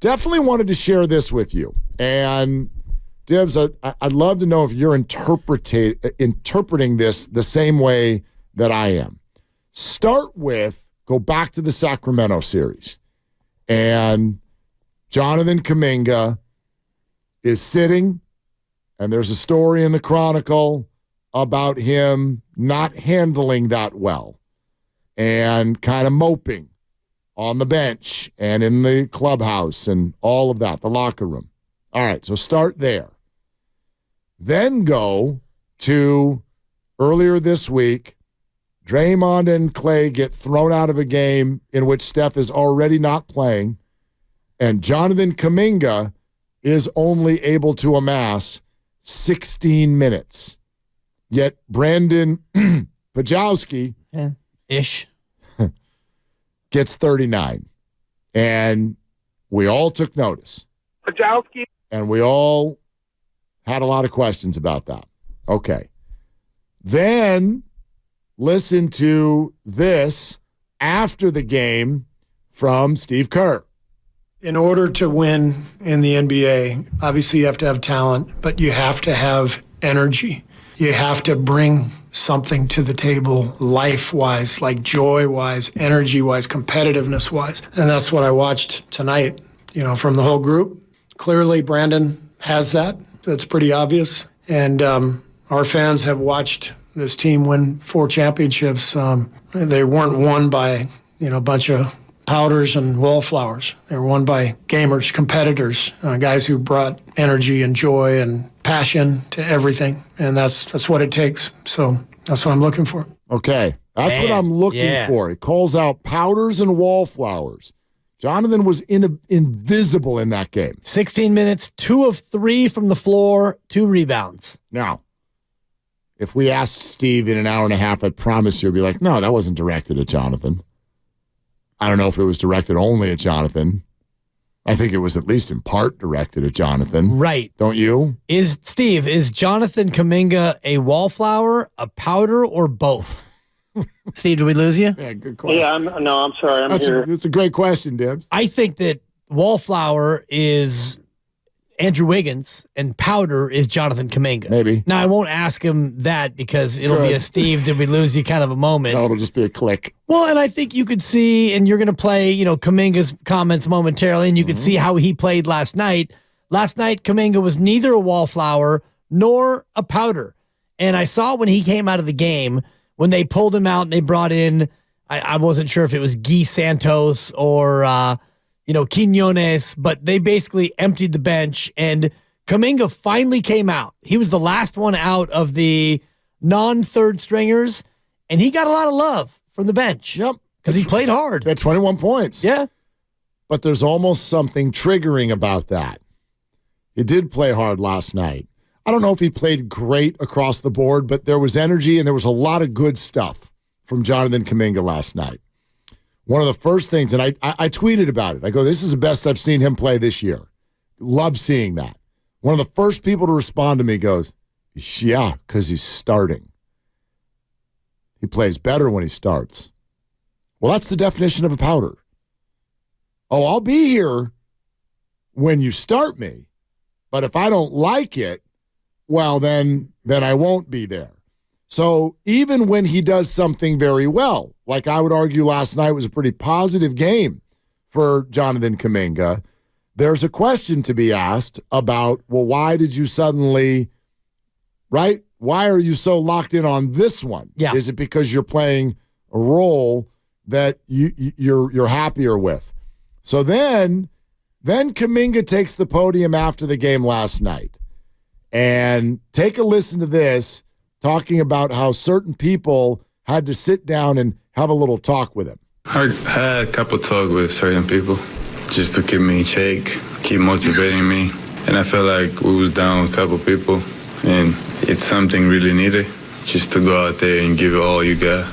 definitely wanted to share this with you. And Dibs, I'd love to know if you're interpreting this the same way that I am. Go back to the Sacramento series. And Joanthan Kuminga is sitting, and there's a story in the Chronicle about him not handling that well and kind of moping on the bench and in the clubhouse and all of that, the locker room. All right, so start there. Then go to earlier this week, Draymond and Clay get thrown out of a game in which Steph is already not playing, and Joanthan Kuminga is only able to amass 16 minutes. Yet Brandon Pajowski gets 39. And we all took notice. Pajowski. And we all had a lot of questions about that. Okay. Then listen to this after the game from Steve Kerr. In order to win in the NBA, obviously you have to have talent, but you have to have energy. You have to bring something to the table life-wise, like joy-wise, energy-wise, competitiveness-wise. And that's what I watched tonight, from the whole group. Clearly, Brandon has that. That's pretty obvious. And our fans have watched this team win 4 championships. They weren't won by, a bunch of powders and wallflowers. They were won by gamers, competitors, guys who brought energy and joy and passion to everything. And that's what it takes. So that's what I'm looking for. Okay. That's what I'm looking for. He calls out powders and wallflowers. Joanthan was invisible in that game. 16 minutes, 2 of 3 from the floor, 2 rebounds. Now, if we asked Steve in an hour and a half, I promise you he'd be like, no, that wasn't directed at Joanthan. I don't know if it was directed only at Joanthan. I think it was at least in part directed at Joanthan. Right. Don't you? Is Joanthan Kuminga a wallflower, a powder, or both? Steve, did we lose you? Yeah, good question. Yeah, I'm sorry. I'm here. It's a great question, Dibs. I think that wallflower is Andrew Wiggins and powder is Joanthan Kuminga. Maybe. Now, I won't ask him that because it'll be a Steve, did we lose you kind of a moment. No, it'll just be a click. Well, and I think you could see, and you're going to play, Kuminga's comments momentarily, and you could see how he played last night. Last night, Kuminga was neither a wallflower nor a powder. And I saw when he came out of the game, when they pulled him out and they brought in, I wasn't sure if it was Guy Santos or, Quinones, but they basically emptied the bench, and Kuminga finally came out. He was the last one out of the non-third stringers, and he got a lot of love from the bench. Yep. Because he played hard. He had 21 points. Yeah. But there's almost something triggering about that. He did play hard last night. I don't know if he played great across the board, but there was energy and there was a lot of good stuff from Joanthan Kuminga last night. One of the first things, and I tweeted about it. I go, this is the best I've seen him play this year. Love seeing that. One of the first people to respond to me goes, yeah, because he's starting. He plays better when he starts. Well, that's the definition of a powder. Oh, I'll be here when you start me, but if I don't like it, well, then I won't be there. So even when he does something very well, like I would argue last night was a pretty positive game for Joanthan Kuminga, there's a question to be asked about, well, why did you suddenly, right? Why are you so locked in on this one? Yeah. Is it because you're playing a role that you're happier with? So then Kuminga takes the podium after the game last night. And take a listen to this, talking about how certain people had to sit down and have a little talk with him. I had a couple talks with certain people just to keep me in check, keep motivating me. And I felt like we was down with a couple people, and it's something really needed, just to go out there and give it all you got.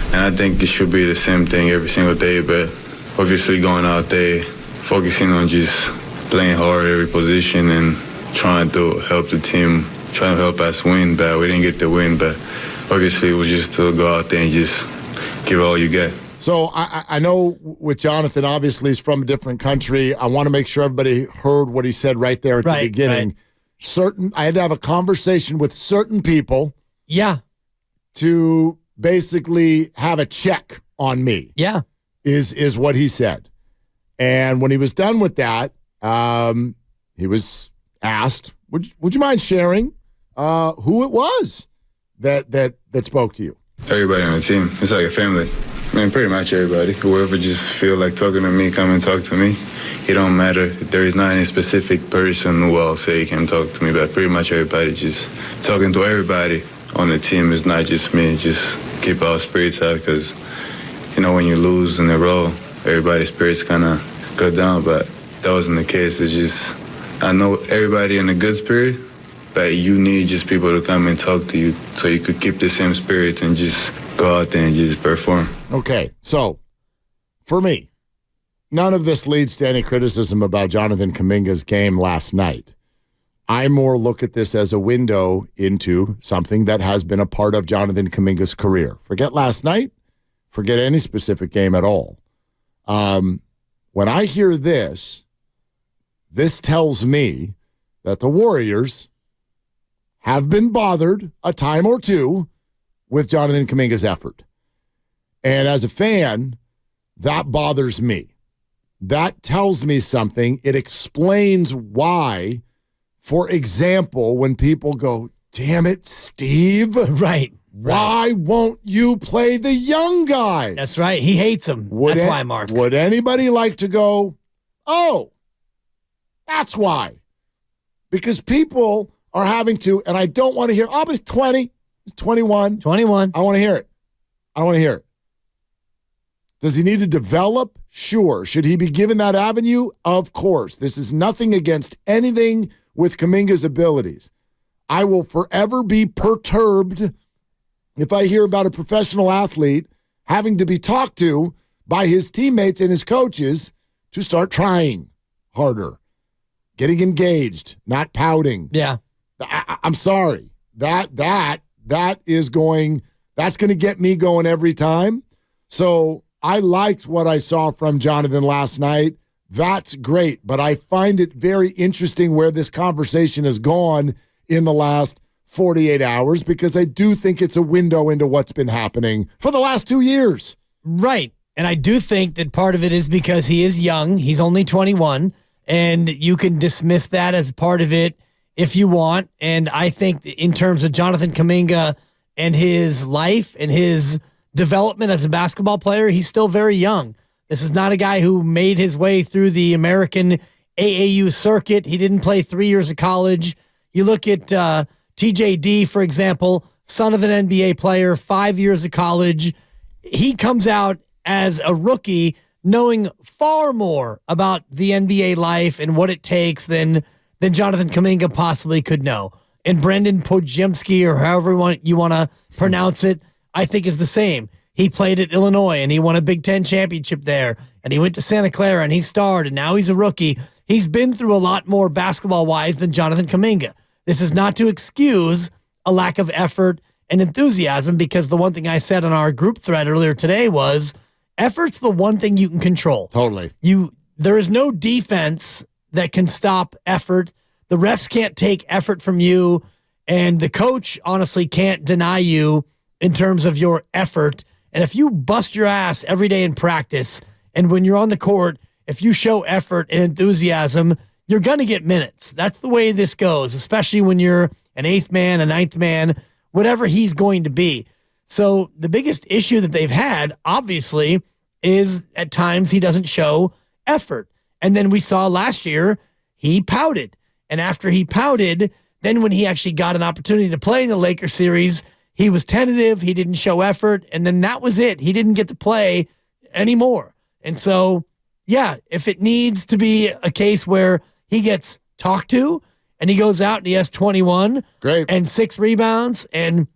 And I think it should be the same thing every single day, but obviously going out there, focusing on just playing hard every position and trying to help the team, trying to help us win, but we didn't get the win. But obviously it was just to go out there and just give all you get. So I know with Joanthan, obviously, he's from a different country. I want to make sure everybody heard what he said right there at the beginning. Right. I had to have a conversation with certain people. Yeah. To basically have a check on me. Yeah. Is what he said. And when he was done with that, he was asked, would you mind sharing who it was that spoke to you? Everybody on the team. It's like a family. I mean, pretty much everybody. Whoever just feel like talking to me, come and talk to me. It don't matter. There is not any specific person who I'll say can talk to me, but pretty much everybody. Just talking to everybody on the team is not just me. Just keep our spirits up because, when you lose in a row, everybody's spirits kind of go down, but that wasn't the case. It's just, I know everybody in a good spirit, but you need just people to come and talk to you so you could keep the same spirit and just go out there and just perform. Okay, so for me, none of this leads to any criticism about Joanthan Kuminga's game last night. I more look at this as a window into something that has been a part of Joanthan Kuminga's career. Forget last night, forget any specific game at all. When I hear this tells me that the Warriors have been bothered a time or two with Joanthan Kuminga's effort. And as a fan, that bothers me. That tells me something. It explains why, for example, when people go, damn it, Steve. Right. Why won't you play the young guys? That's right. He hates them. That's why, Mark. Would anybody like to go, oh, that's why? Because people are having to, and I don't want to hear, but he's 20, he's 21. 21. I want to hear it. I don't want to hear it. Does he need to develop? Sure. Should he be given that avenue? Of course. This is nothing against anything with Kuminga's abilities. I will forever be perturbed if I hear about a professional athlete having to be talked to by his teammates and his coaches to start trying harder, getting engaged, not pouting. Yeah. I'm sorry. That's going to get me going every time. So I liked what I saw from Joanthan last night. That's great, but I find it very interesting where this conversation has gone in the last 48 hours because I do think it's a window into what's been happening for the last 2 years. Right. And I do think that part of it is because he is young. He's only 21, and you can dismiss that as part of it if you want. And I think in terms of Joanthan Kuminga and his life and his development as a basketball player, he's still very young. This is not a guy who made his way through the American AAU circuit. He didn't play 3 years of college. You look at TJD, for example, son of an NBA player, 5 years of college. He comes out as a rookie knowing far more about the NBA life and what it takes than Joanthan Kuminga possibly could know. And Brendan Podziemski, or however you want to pronounce it, I think is the same. He played at Illinois, and he won a Big Ten championship there, and he went to Santa Clara, and he starred, and now he's a rookie. He's been through a lot more basketball-wise than Joanthan Kuminga. This is not to excuse a lack of effort and enthusiasm, because the one thing I said on our group thread earlier today was effort's the one thing you can control. Totally. There is no defense that can stop effort. The refs can't take effort from you, and the coach honestly can't deny you in terms of your effort. And if you bust your ass every day in practice, and when you're on the court, if you show effort and enthusiasm, you're going to get minutes. That's the way this goes, especially when you're an eighth man, a ninth man, whatever he's going to be. So the biggest issue that they've had, obviously, is at times he doesn't show effort. And then we saw last year, he pouted. And after he pouted, then when he actually got an opportunity to play in the Lakers series, he was tentative, he didn't show effort, and then that was it. He didn't get to play anymore. And so, yeah, if it needs to be a case where he gets talked to and he goes out and he has 21 and 6 rebounds and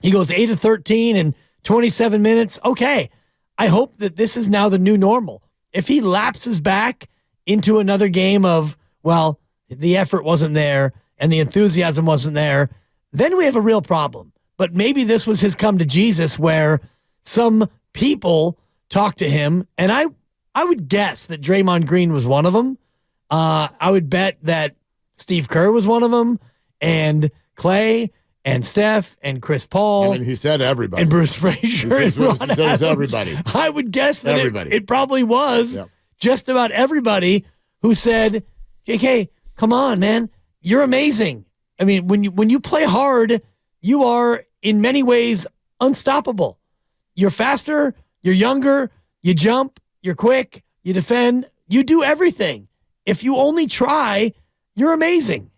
he goes 8 of 13 and 27 minutes, okay, I hope that this is now the new normal. If he lapses back into another game of, well, the effort wasn't there and the enthusiasm wasn't there, then we have a real problem. But maybe this was his come to Jesus where some people talk to him, and I would guess that Draymond Green was one of them. I would bet that Steve Kerr was one of them, and Clay, and Steph, and Chris Paul. I mean, he said everybody. And Bruce Frazier. He says everybody. I would guess that it probably was just about everybody who said, JK, come on, man. You're amazing. I mean, when you play hard, you are in many ways unstoppable. You're faster, you're younger, you jump, you're quick, you defend, you do everything. If you only try, you're amazing.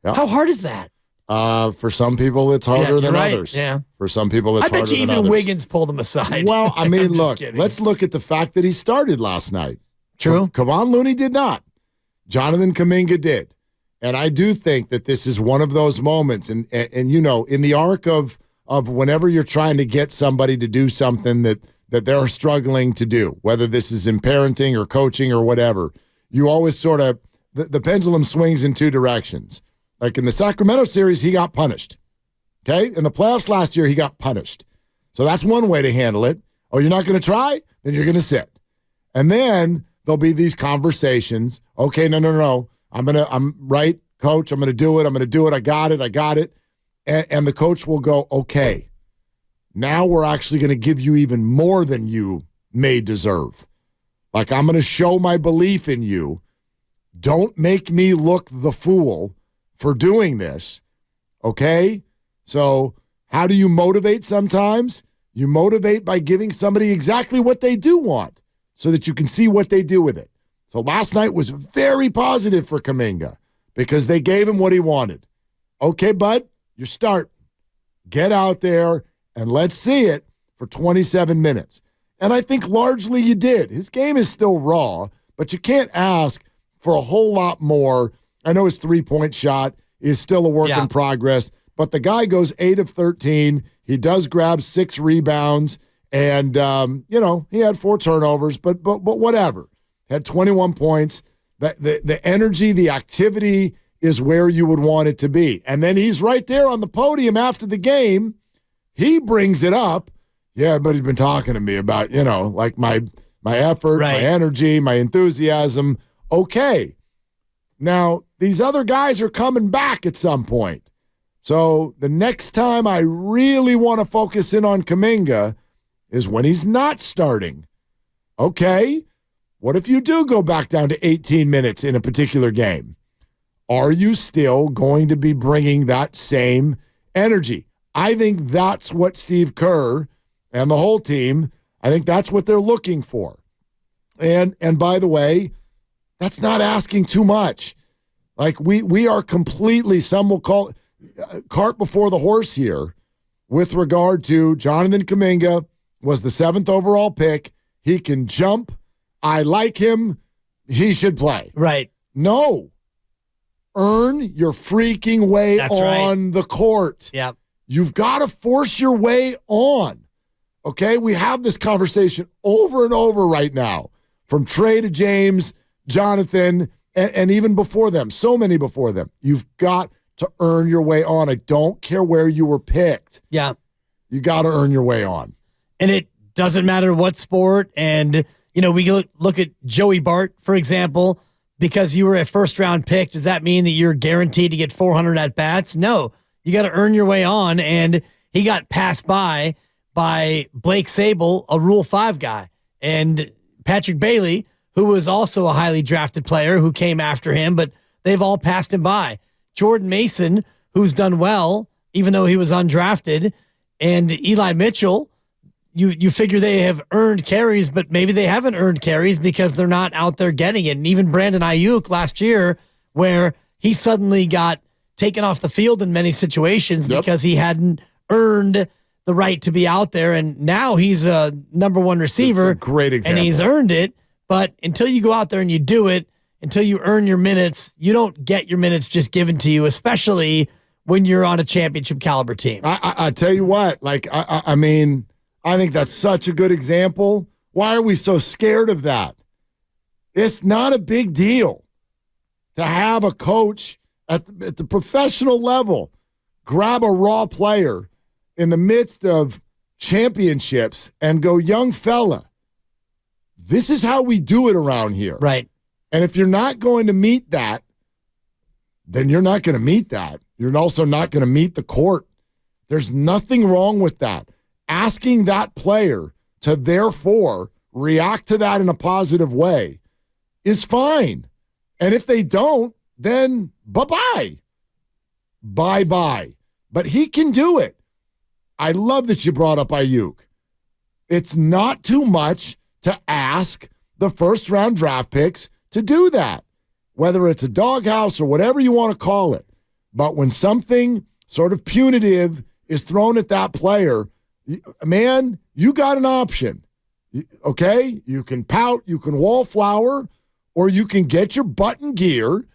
Yep. How hard is that? For some people, it's harder than right. others. Yeah. For some people, it's harder than others. I bet you even Wiggins pulled him aside. Well, I mean, look, let's look at the fact that he started last night. True. Kevon Looney did not. Joanthan Kuminga did. And I do think that this is one of those moments. And you know, in the arc of whenever you're trying to get somebody to do something that they're struggling to do, whether this is in parenting or coaching or whatever, you always sort of, the pendulum swings in two directions. Like in the Sacramento series, he got punished. Okay? In the playoffs last year, he got punished. So that's one way to handle it. Oh, you're not going to try? Then you're going to sit. And then there'll be these conversations. Okay, no. I'm right, coach. I'm going to do it. I got it. And the coach will go, okay, now we're actually going to give you even more than you may deserve. Like, I'm going to show my belief in you. Don't make me look the fool for doing this, okay? So how do you motivate sometimes? You motivate by giving somebody exactly what they do want so that you can see what they do with it. So last night was very positive for Kuminga because they gave him what he wanted. Okay, bud, you're starting. Get out there and let's see it for 27 minutes. And I think largely you did. His game is still raw, but you can't ask for a whole lot more. I know his three-point shot is still a work in progress, but the guy goes 8 of 13. He does grab 6 rebounds, and, he had 4 turnovers, but whatever. Had 21 points. The energy, the activity is where you would want it to be. And then he's right there on the podium after the game. He brings it up. Yeah, but he's been talking to me about, like my effort, my energy, my enthusiasm. Okay. Now, these other guys are coming back at some point. So the next time I really want to focus in on Kuminga is when he's not starting. Okay, what if you do go back down to 18 minutes in a particular game? Are you still going to be bringing that same energy? I think that's what Steve Kerr and the whole team, I think that's what they're looking for. And by the way, that's not asking too much. Like we are completely, some will call cart before the horse here with regard to Joanthan Kuminga was the 7th overall pick. He can jump. I like him. He should play. Right. No. Earn your freaking way on the court. Yeah. You've got to force your way on. Okay? We have this conversation over and over right now, from Trey to James, Joanthan, and even before them, so many before them. You've got to earn your way on. I don't care where you were picked. Yeah. You got to earn your way on. And it doesn't matter what sport. And, we look at Joey Bart, for example, because you were a first-round pick. Does that mean that you're guaranteed to get 400 at-bats? No. You got to earn your way on. And he got passed by Blake Sable, a Rule 5 guy, and Patrick Bailey, who was also a highly drafted player who came after him, but they've all passed him by. Jordan Mason, who's done well, even though he was undrafted, and Eli Mitchell, you figure they have earned carries, but maybe they haven't earned carries because they're not out there getting it. And even Brandon Ayuk last year, where he suddenly got taken off the field in many situations because he hadn't earned the right to be out there, and now he's a number 1 receiver. Great example. And he's earned it, but until you go out there and you do it, until you earn your minutes, you don't get your minutes just given to you, especially when you're on a championship caliber team. I tell you what, I mean, I think that's such a good example. Why are we so scared of that? It's not a big deal to have a coach at the professional level grab a raw player in the midst of championships and go, young fella, This is how we do it around here. Right. And if you're not going to meet that, then you're not going to meet that. You're also not going to meet the court. There's nothing wrong with that. Asking that player to therefore react to that in a positive way is fine. And if they don't, then bye-bye. Bye-bye. But he can do it. I love that you brought up Ayuk. It's not too much to ask the first-round draft picks to do that, whether it's a doghouse or whatever you want to call it. But when something sort of punitive is thrown at that player, man, you got an option. Okay? You can pout, you can wallflower, or you can get your butt in gear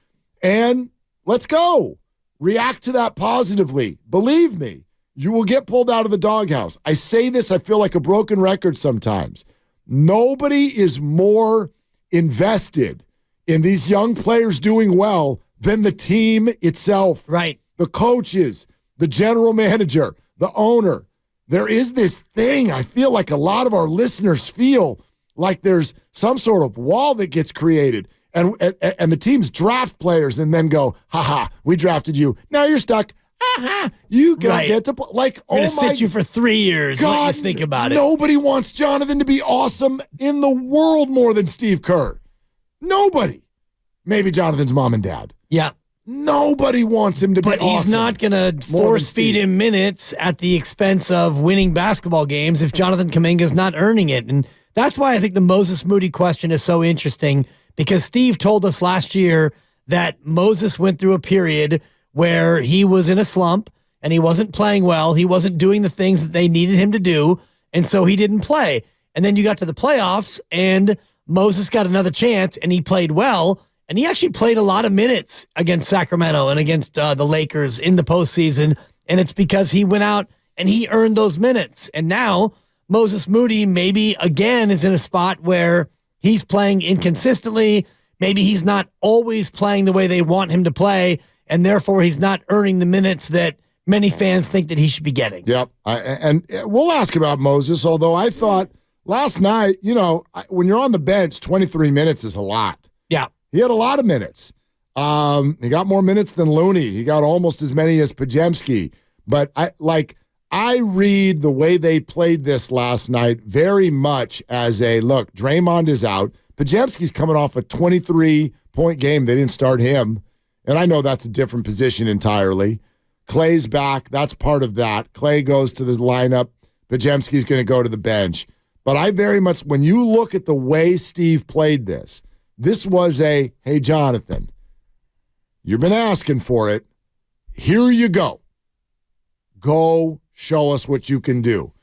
and let's go. React to that positively. Believe me, you will get pulled out of the doghouse. I say this, I feel like a broken record sometimes. Nobody is more invested in these young players doing well than the team itself. Right. The coaches, the general manager, the owner. There is this thing, I feel like a lot of our listeners feel like there's some sort of wall that gets created. And the teams draft players and then go, ha, we drafted you. Now you're stuck. Ha, you don't get to play. Like, We're going to sit you for 3 years. God, let you think about it. Nobody wants Joanthan to be awesome in the world more than Steve Kerr. Nobody. Maybe Jonathan's mom and dad. Yeah. Nobody wants him to be awesome. But he's not going to force-feed him minutes at the expense of winning basketball games if Joanthan Kuminga's not earning it. And that's why I think the Moses Moody question is so interesting, because Steve told us last year that Moses went through a period where he was in a slump and he wasn't playing well. He wasn't doing the things that they needed him to do, and so he didn't play. And then you got to the playoffs, and Moses got another chance, and he played well. And he actually played a lot of minutes against Sacramento and against the Lakers in the postseason. And it's because he went out and he earned those minutes. And now Moses Moody maybe again is in a spot where he's playing inconsistently. Maybe he's not always playing the way they want him to play. And therefore he's not earning the minutes that many fans think that he should be getting. Yep. And we'll ask about Moses, although I thought last night, when you're on the bench, 23 minutes is a lot. Yeah. He had a lot of minutes. He got more minutes than Looney. He got almost as many as Podziemski. But I read the way they played this last night very much as a, look, Draymond is out. Podziemski's coming off a 23-point game. They didn't start him. And I know that's a different position entirely. Clay's back. That's part of that. Clay goes to the lineup. Podziemski's going to go to the bench. But I very much, when you look at the way Steve played this was a, hey, Joanthan, you've been asking for it. Here you go. Go show us what you can do.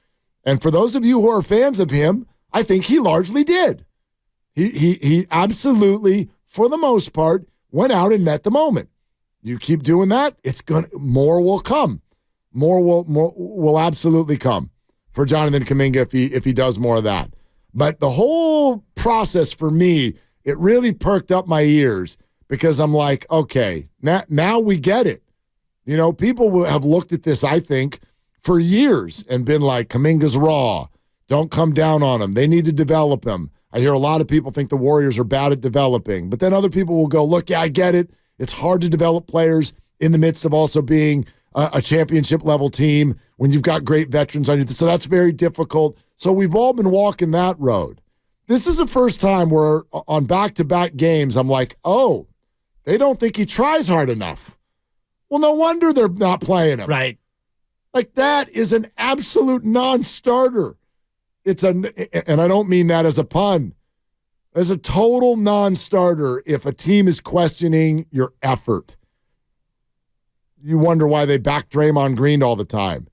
And for those of you who are fans of him, I think he largely did. He absolutely, for the most part, went out and met the moment. You keep doing that, more will come. More will absolutely come for Joanthan Kuminga if he does more of that. But the whole process for me, it really perked up my ears because I'm like, okay, now we get it. People have looked at this, I think, for years and been like, Kuminga's raw. Don't come down on him. They need to develop him. I hear a lot of people think the Warriors are bad at developing, but then other people will go, look, yeah, I get it. It's hard to develop players in the midst of also being a championship-level team when you've got great veterans on you. So that's very difficult. So we've all been walking that road. This is the first time where on back-to-back games, I'm like, oh, they don't think he tries hard enough. Well, no wonder they're not playing him. Right. Like, that is an absolute non-starter. And I don't mean that as a pun. As a total non-starter, if a team is questioning your effort, you wonder why they back Draymond Green all the time.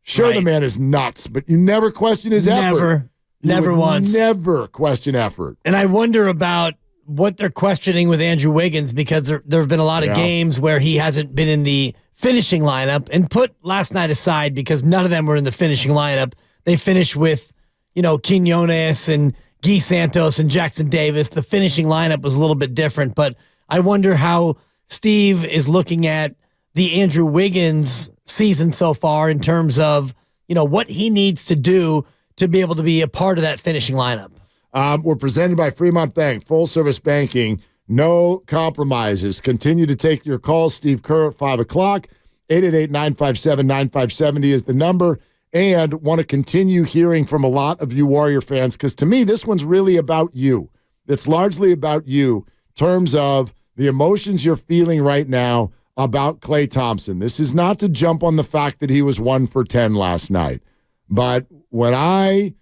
Sure, The man is nuts, but you never question his effort. Never once. Never question effort. And I wonder about what they're questioning with Andrew Wiggins, because there have been a lot of games where he hasn't been in the finishing lineup. And put last night aside, because none of them were in the finishing lineup. They finished with, Quinones and Guy Santos and Jackson Davis. The finishing lineup was a little bit different. But I wonder how Steve is looking at the Andrew Wiggins season so far in terms of, what he needs to do to be able to be a part of that finishing lineup. We're presented by Fremont Bank, full-service banking, no compromises. Continue to take your calls. Steve Kerr at 5 o'clock. 888-957-9570 is the number. And want to continue hearing from a lot of you Warrior fans, because to me, this one's really about you. It's largely about you in terms of the emotions you're feeling right now about Klay Thompson. This is not to jump on the fact that he was 1 for 10 last night. But when I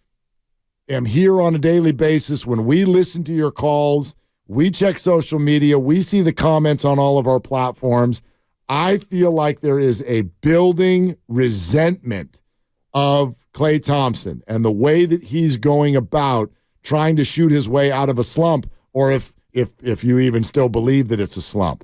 am here on a daily basis, when we listen to your calls, we check social media, we see the comments on all of our platforms, I feel like there is a building resentment of Klay Thompson and the way that he's going about trying to shoot his way out of a slump, or if you even still believe that it's a slump.